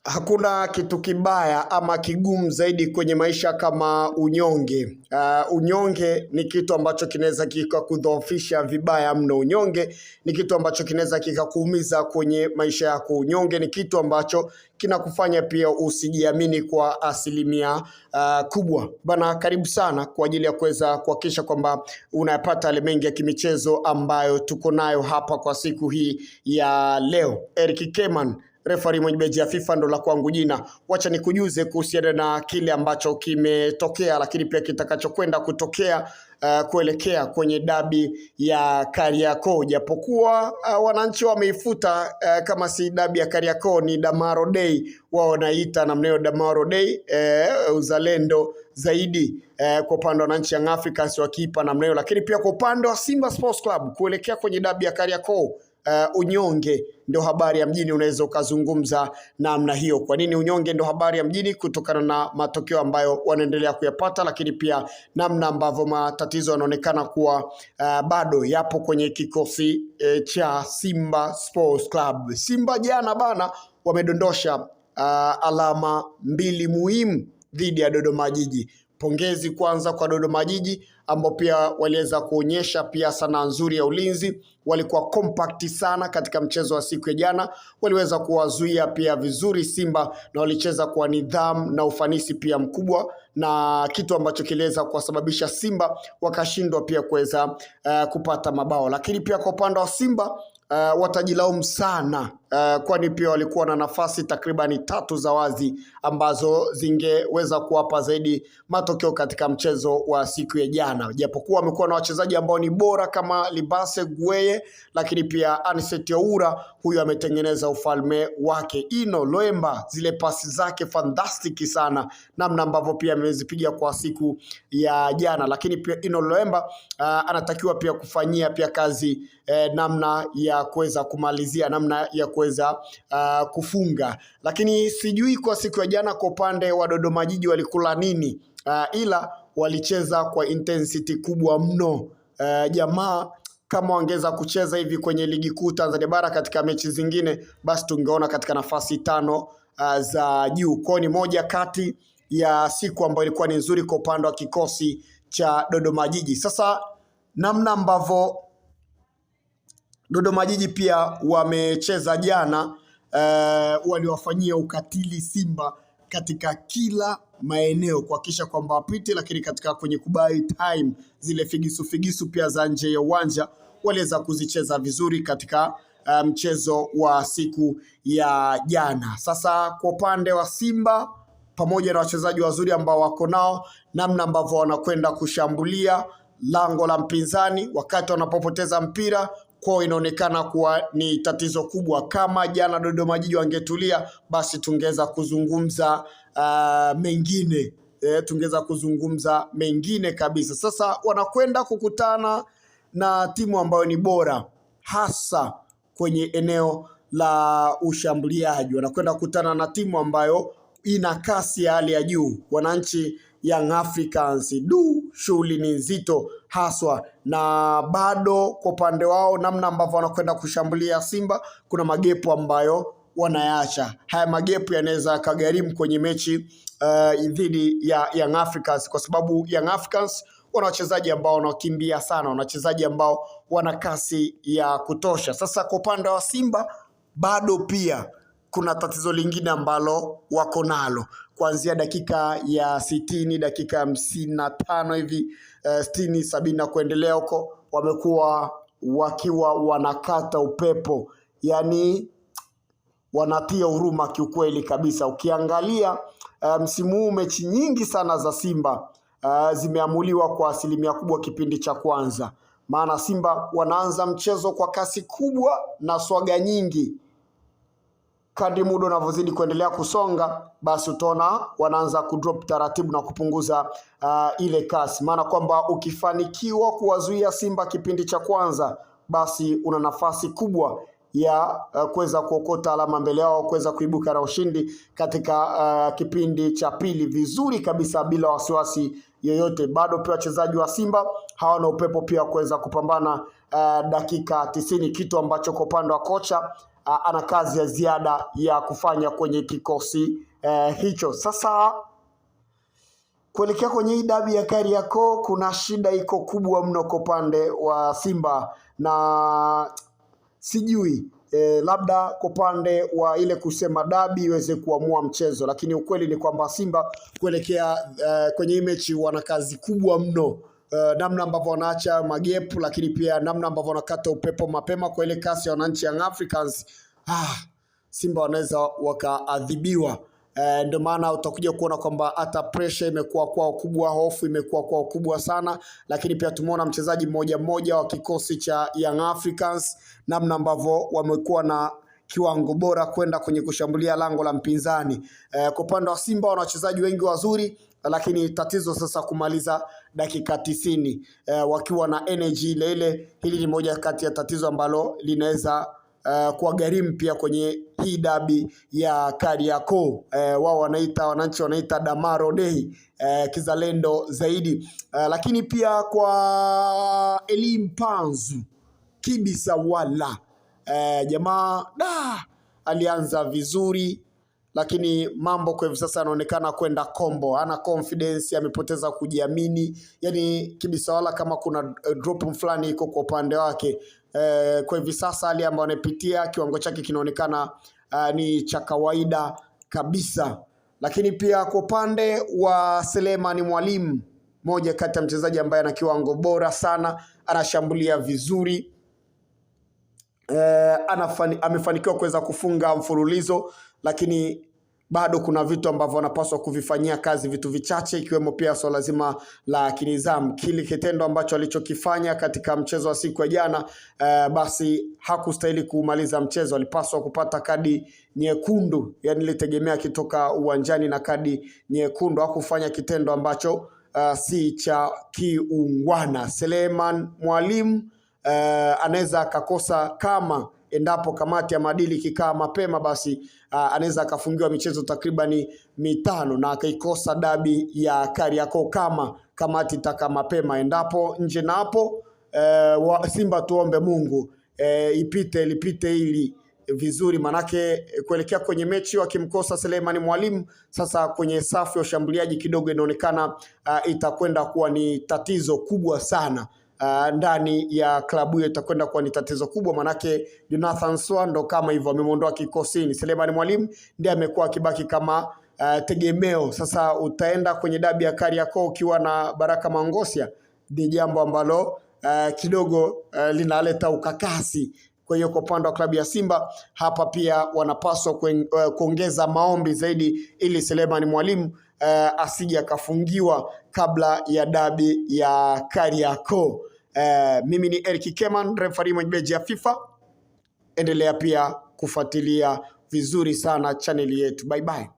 Hakuna kitu kibaya ama kigumu zaidi kwenye maisha kama unyonge. Unyonge ni kitu ambacho kinaweza kikakudhoofisha vibaya mno. Unyonge ni kitu ambacho kinaweza kikakuumiza kwenye maisha yako. Unyonge ni kitu ambacho kinakufanya pia usijiamini kwa asilimia kubwa. Bana, karibu sana kwa ajili ya kuweza kuhakikisha kwamba unapata yale mengi ya kimichezo ambayo tuko nayo hapa kwa siku hii ya leo. Eric Keman, referee mwenye beji ya FIFA, ndo la kwangu jina. Wacha nikujuze kuhusiana na kile ambacho kimetokea, lakini pia kitakachokwenda kutokea kuelekea kwenye dabi ya Kariakoo. Japokuwa wananchi wameifuta kama si dabi ya Kariakoo, ni Damaro Day wao wanaita namna Damaro Day, uzalendo zaidi kwa upande wa wananchi Young Africans wakiipa namna hiyo, lakini pia kwa upande wa Simba Sports Club kuelekea kwenye dabi ya Kariakoo, unyonge ndio habari ya mjini. Unaweza ukazungumza namna hiyo. Kwa nini unyonge ndio habari ya mjini? Kutokana na matokeo ambayo wanaendelea kuyapata, lakini pia namna ambavyo matatizo yanaonekana kuwa bado yapo kwenye kikosi cha Simba Sports Club. Simba jana bana wamedondosha alama mbili muhimu dhidi ya Dodoma Jiji. Pongezi kwanza kwa Dodoma Jiji ambao pia waliweza kuonyesha pia sanaa nzuri ya ulinzi. Walikuwa compact sana katika mchezo wa siku ya jana, waliweza kuwazuia pia vizuri Simba na walicheza kwa nidhamu na ufanisi pia mkubwa, na kitu ambacho kiliweza kuwasababisha Simba wakashindwa pia kuweza kupata mabao. Lakini pia kwa upande wa Simba watajilaumu sana kwani pia walikuwa na nafasi takribani 3 za wazi ambazo zingeweza kuwapa zaidi matokeo katika mchezo wa siku ya jana. Japokuwa wamekuwa na wachezaji ambao ni bora kama Libase Gueye, lakini pia Anicet Oura, huyu ametengeneza ufalme wake. Ino Loemba, zile pasi zake fantastic sana, namna ambavyo pia amezipiga kwa siku ya jana. Lakini pia Ino Loemba anatakiwa pia kufanyia pia kazi namna ya kuweza kumalizia, namna ya kuweza kufunga. Lakini sijui kwa siku ya jana kwa upande wa Dodoma Jiji walikula nini, ila walicheza kwa intensity kubwa mno. Jamaa kama wangeza kucheza hivi kwenye ligi kuu Tanzania bara katika mechi zingine, basi tungeona katika nafasi 5 za juu. Kwa ni moja kati ya siku ambayo ilikuwa ni nzuri kwa upande wa kikosi cha Dodoma Jiji. Sasa namna ambavyo Dodoma Jiji pia wamecheza jana, waliwafanyia ukatili Simba katika kila maeneo kuhakikisha kwamba wapite, lakini katika kwenye kubai time zile figisu pia za nje ya uwanja waliweza kuzicheza vizuri katika mchezo wa siku ya jana. Sasa kwa upande wa Simba, pamoja na wachezaji wazuri ambao wako nao, namna ambavyo wanakwenda kushambulia lango la mpinzani wakati wanapopoteza mpira, kwa inaonekana kuwa ni tatizo kubwa. Kama jana Dodoma Jiji wangetulia, basi tungeweza kuzungumza mengine, tungeweza kuzungumza mengine kabisa. Sasa wanakwenda kukutana na timu ambayo ni bora hasa kwenye eneo la ushambuliaji. Wanakwenda kukutana na timu ambayo ina kasi ya hali ya juu. Wananchi Young Africans, shughuli ni nzito haswa, na bado kwa upande wao namna ambavyo wanakwenda kushambulia Simba, kuna magepu ambayo wanayaacha. Haya magepu yanaweza kagharimu kwenye mechi dhidi ya Young Africans, kwa sababu Young Africans wana wachezaji ambao wanakimbia sana, wana wachezaji ambao wana kasi ya kutosha. Sasa kwa upande wa Simba bado pia kuna tatizo lingine ambalo wako nalo. Kuanzia dakika ya 60, dakika ya 55 hivi, 60, 70 na kuendelea huko, wamekuwa wakiwa wanakata upepo. Yani wanatia huruma kiukweli kabisa. Ukiangalia msimu huu mechi nyingi sana za Simba zimeamuliwa kwa asilimia kubwa kipindi cha kwanza. Maana Simba wanaanza mchezo kwa kasi kubwa na swaga nyingi. Kadri muda unavyozidi kuendelea kusonga, basi utaona wanaanza kudrop taratibu na kupunguza ile kasi. Maana kwamba ukifanikiwa kuwazuia Simba kipindi cha kwanza, basi una nafasi kubwa ya kuweza kuokota alama mbele yao, kuweza kuibuka na ushindi katika kipindi cha pili vizuri kabisa bila wasiwasi yoyote. Bado pia wachezaji wa Simba hawana upepo pia kuweza kupambana dakika 90, kitu ambacho kwa upande wa kocha ana kazi ya ziada ya kufanya kwenye kikosi hicho. Sasa kuelekea kwenye hii dabi ya Kariakoo, kuna shida iko kubwa mno kwa upande wa Simba, na sijui labda kwa upande wa ile kusema dabi iweze kuamua mchezo, lakini ukweli ni kwamba Simba kuelekea kwenye hii mechi wana kazi kubwa mno. Namna ambavyo wanaacha magepu, lakini pia namna ambavyo wanakata upepo mapema kwa ile kasi ya wananchi Young Africans, Simba wanaweza wakaadhibiwa. Ndio maana utakuja kuona kwamba hata pressure imekuwa kwao kubwa, hofu imekuwa kwao kubwa sana, lakini pia tumeona mchezaji mmoja mmoja wa kikosi cha Young Africans namna ambavyo wamekuwa na kiwango bora kwenda kwenye kushambulia lango la mpinzani. Kwa upande wa Simba wana wachezaji wengi wazuri, lakini tatizo sasa kumaliza dakika 90 wakiwa na energy ile ile. Hili ni moja kati ya tatizo ambalo linaweza kwa gharimu pia kwenye hii dabi ya Kariakoo. Wao wananchi wanaita Damaro Day, kizalendo zaidi. Lakini pia kwa Elie Mpanzu Kibisa wala jamaa alianza vizuri, lakini mambo kwa hivi sasa yanaonekana kwenda kombo. Ana confidence, amepoteza kujiamini. Yani Kibisa wala kama kuna drop fulani iko kwa upande wake. Kwa hivi sasa hali ambayo anapitia, kiwango chake kinaonekana ni cha kawaida kabisa. Lakini pia kwa upande wa Selemani Mwalimu, moja kati ya mchezaji ambaye ana kiwango bora sana, anashambulia vizuri. Amefanikiwa kuweza kufunga mfululizo, lakini bado kuna vitu ambavyo wanapaswa kuvifanyia kazi, vitu vichache, ikiwemo pia swala zima la kinidhamu. Kile kitendo ambacho alichokifanya katika mchezo wa siku ya jana, basi hakustahili kumaliza mchezo. Alipaswa kupata kadi nyekundu, yani nilitegemea kitoka uwanjani na kadi nyekundu. Hakufanya kitendo ambacho si cha kiungwana. Selemani Mwalimu anaweza akakosa, kama endapo kamati ya maadili kikaa mapema, basi anaweza akafungiwa michezo takribani 5 na akaikosa dabi ya Kariakoo kama kamati itakaa mapema. Endapo nje na hapo, Simba tuombe Mungu lipite hili vizuri, manake kuelekea kwenye mechi wakimkosa Selemani Mwalimu, sasa kwenye safu ya ushambuliaji kidogo inaonekana itakwenda kuwa ni tatizo kubwa sana. Ndani ya klabu hiyo itakwenda kuwa ni tatizo kubwa, manake Jonathan Swando kama hivyo amemondoa kikosini. Selemani Mwalimu ndiye amekuwa akibaki kama tegemeo. Sasa utaenda kwenye dabi ya Kariakoo ukiwa na Baraka Mangosya, ni jambo ambalo kidogo linaleta ukakasi. Kwa hiyo kwa upande wa klabu ya Simba hapa pia wanapaswa kuongeza maombi zaidi, ili Selemani Mwalimu asije akafungiwa kabla ya dabi ya Kariakoo. Mimi ni Eric Keman, referee mwenye beji ya FIFA. Endelea pia kufuatilia vizuri sana channel yetu. Bye bye.